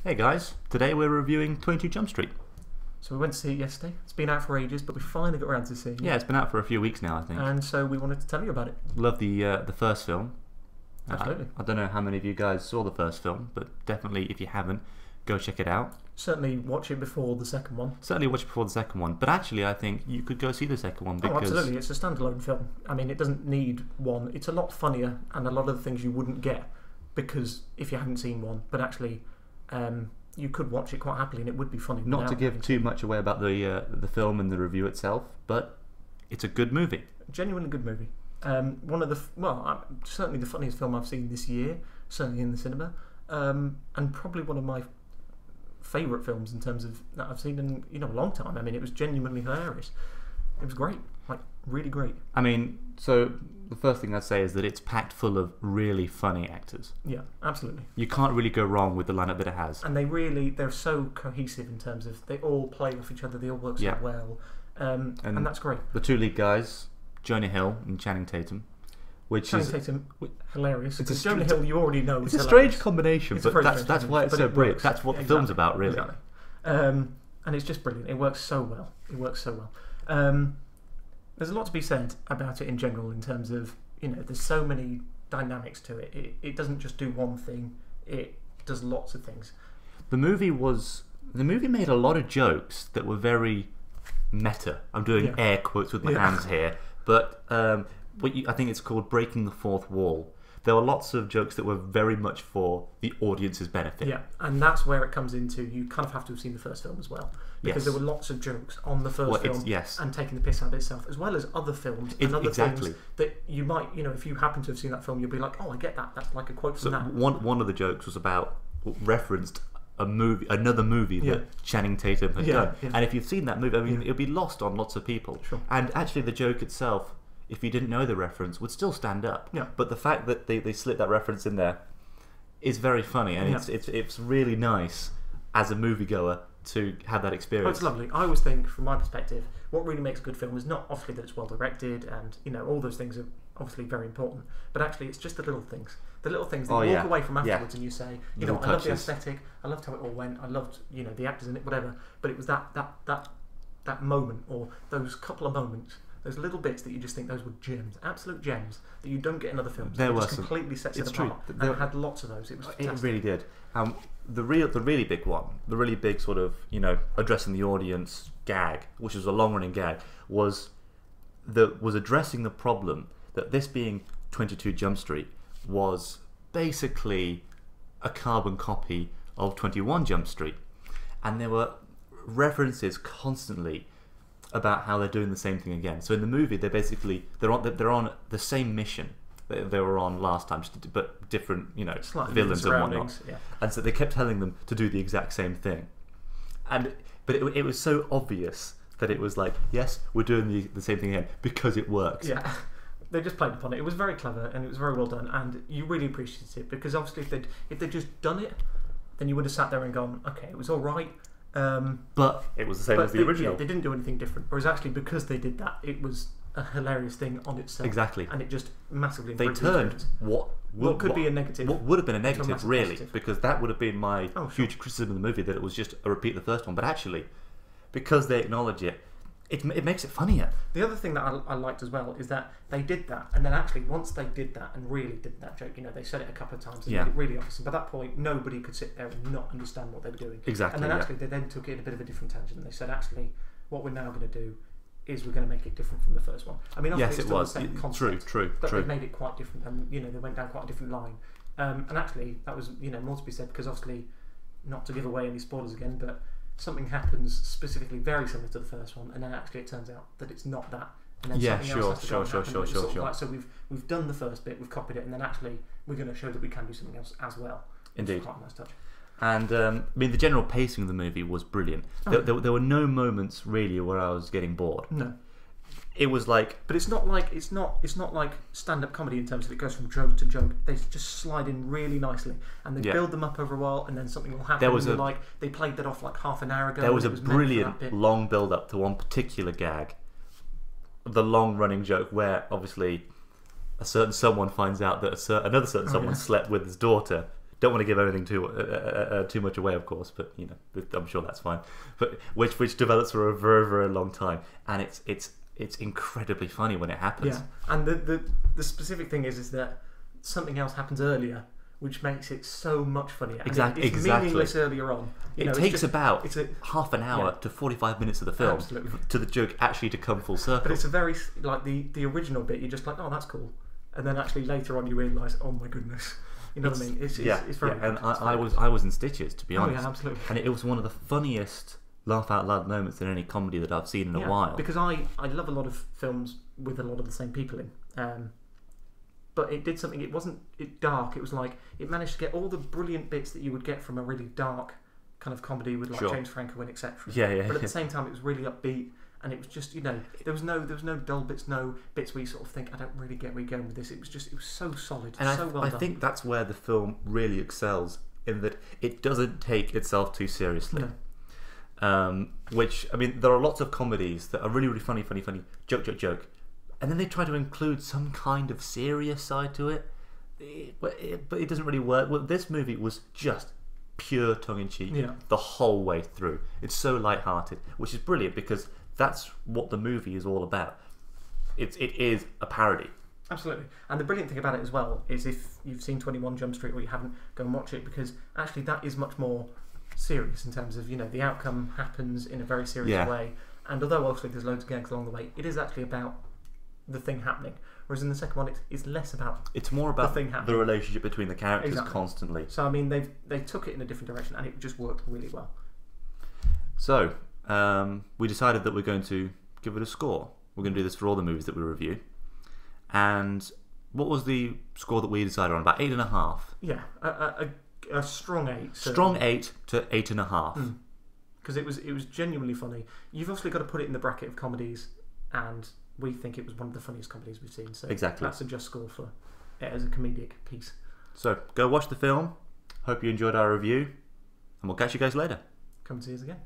Hey guys, today we're reviewing 22 Jump Street. So we went to see it yesterday. It's been out for ages, but we finally got around to seeing it. Yeah, it's been out for a few weeks now, I think. And so we wanted to tell you about it. Love the first film. Absolutely. I don't know how many of you guys saw the first film, but definitely if you haven't, go check it out. Certainly watch it before the second one. Certainly watch it before the second one, but actually I think you could go see the second one because... Oh, absolutely. It's a standalone film. I mean, it doesn't need one. It's a lot funnier and a lot of the things you wouldn't get because if you hadn't seen one, but actually... you could watch it quite happily and it would be funny. Not to give too much away about the film and the review itself, but it's a good movie. Genuinely good movie. One of the certainly the funniest film I've seen this year, certainly in the cinema, and probably one of my favourite films in terms of that I've seen in a long time. I mean, it was genuinely hilarious. It was great, like really great. I mean, so the first thing I'd say is that it's packed full of really funny actors. Yeah, absolutely. You can't really go wrong with the lineup that it has. And they're so cohesive in terms of they all play off each other, they all work so well, and that's great. The two lead guys, Jonah Hill and Channing Tatum, Tatum, hilarious. It's Jonah Hill, you already know. It's a strange combination, but that's why it's so brilliant. That's what the film's about, really. Exactly. And it's just brilliant. It works so well. There's a lot to be said about it in general in terms of, there's so many dynamics to it. It doesn't just do one thing. It does lots of things. The movie made a lot of jokes that were very meta. I'm doing air quotes with my hands here, but I think it's called breaking the fourth wall. There were lots of jokes that were very much for the audience's benefit. Yeah, and that's where it comes into, you kind of have to have seen the first film as well. Because there were lots of jokes on the first film and taking the piss out of itself, as well as other films and other things that you might, if you happen to have seen that film, you'll be like, oh, I get that. That's like a quote from that. One of the jokes was referenced another movie that Channing Tatum had done. Yeah. And if you've seen that movie, I mean, it'll be lost on lots of people. Sure. And actually the joke itself, if you didn't know the reference, would still stand up. Yeah. But the fact that they slipped that reference in there is very funny, and it's really nice as a moviegoer to have that experience. Oh, it's lovely. I always think, from my perspective, what really makes a good film is not obviously that it's well directed, and all those things are obviously very important. But actually, it's just the little things. The little things that you walk away from afterwards and you say, I love the aesthetic, I loved how it all went, I loved the actors in it, whatever. But it was that moment, or those couple of moments. Those little bits that you just think those were gems, absolute gems that you don't get in other films. There were some. Completely sets it apart. And it had lots of those. It was fantastic. It really did. The really big one, the really big sort of addressing the audience gag, which was a long running gag, was addressing the problem that this being 22 Jump Street was basically a carbon copy of 21 Jump Street, and there were references constantly about how they're doing the same thing again. So in the movie, they're on the same mission that they were on last time, but different villains and whatnot. Yeah. And so they kept telling them to do the exact same thing, but it was so obvious that it was like, yes, we're doing the same thing again because it works. Yeah. They just played upon it. It was very clever and it was very well done, and you really appreciated it because obviously if they'd just done it, then you would have sat there and gone, okay, it was all right. But it was the same as the original. Yeah, they didn't do anything different. Whereas actually, because they did that, it was a hilarious thing on itself. Exactly. And it just massively they improved turned what could be a negative. What would have been a negative, really, positive. Because that would have been my huge criticism of the movie, that it was just a repeat of the first one. But actually, because they acknowledge it, it makes it funnier. The other thing that I liked as well is that they did that, and then actually once they did that and really did that joke, they said it a couple of times and made it really obvious. And by that point, nobody could sit there and not understand what they were doing. Exactly. And then actually they then took it in a bit of a different tangent, and they said, actually, what we're now going to do is we're going to make it different from the first one. I mean, obviously it's still the same concept, true. But they made it quite different, and they went down quite a different line. And actually, that was more to be said, because obviously, not to give away any spoilers again, but something happens specifically very similar to the first one, and then actually it turns out that it's not that. And then something else has to go and happen. Sure. Like, so we've done the first bit, we've copied it, and then actually we're going to show that we can do something else as well. Indeed. Quite a nice touch. And I mean, the general pacing of the movie was brilliant. There were no moments really where I was getting bored. No. It was like, but it's not like stand-up comedy in terms of it goes from joke to joke. They just slide in really nicely, and they build them up over a while, and then something will happen. They played that off like half an hour ago. There was a brilliant long build-up to one particular gag, the long-running joke where obviously a certain someone finds out that another certain someone slept with his daughter don't want to give anything too much away, of course, but you know, I'm sure that's fine. But which develops for a very, very long time, and it's incredibly funny when it happens. Yeah, and the specific thing is that something else happens earlier, which makes it so much funnier. Exactly. It's meaningless earlier on. It takes about half an hour to 45 minutes of the film to the joke actually to come full circle. But it's a very, like the original bit, you're just like, oh, that's cool. And then actually later on you realise, oh my goodness. You know what I mean? It's very good. And I was in stitches, to be honest. Oh, yeah, absolutely. And it was one of the funniest laugh out loud moments in any comedy that I've seen in a while. Because I love a lot of films with a lot of the same people in. But it did something, it wasn't dark, it was like, it managed to get all the brilliant bits that you would get from a really dark kind of comedy with like James Franco and etc. But at the same time it was really upbeat, and it was just, you know, there was no dull bits, no bits where you sort of think, I don't really get where you're going with this. It was so solid, and so well done. I think that's where the film really excels, in that it doesn't take itself too seriously. No. Which, I mean, there are lots of comedies that are really, really funny, joke, and then they try to include some kind of serious side to it, but it doesn't really work. Well, this movie was just pure tongue-in-cheek the whole way through. It's so light-hearted, which is brilliant, because that's what the movie is all about. It is a parody. Absolutely. And the brilliant thing about it as well is, if you've seen 21 Jump Street or you haven't, go and watch it, because actually that is much more serious in terms of, you know, the outcome happens in a very serious way, and although obviously there's loads of gags along the way, it is actually about the thing happening, whereas in the second one it's less about, it's more about the thing happening, the relationship between the characters constantly. So I mean, they took it in a different direction, and it just worked really well. So we decided that we're going to give it a score. We're going to do this for all the movies that we review. And what was the score that we decided on? About 8.5. Yeah, a strong 8. Strong 8 to 8.5. Because it was genuinely funny. You've obviously got to put it in the bracket of comedies, and we think it was one of the funniest comedies we've seen. So that's a just score for it as a comedic piece. So go watch the film. Hope you enjoyed our review, and we'll catch you guys later. Come and see us again.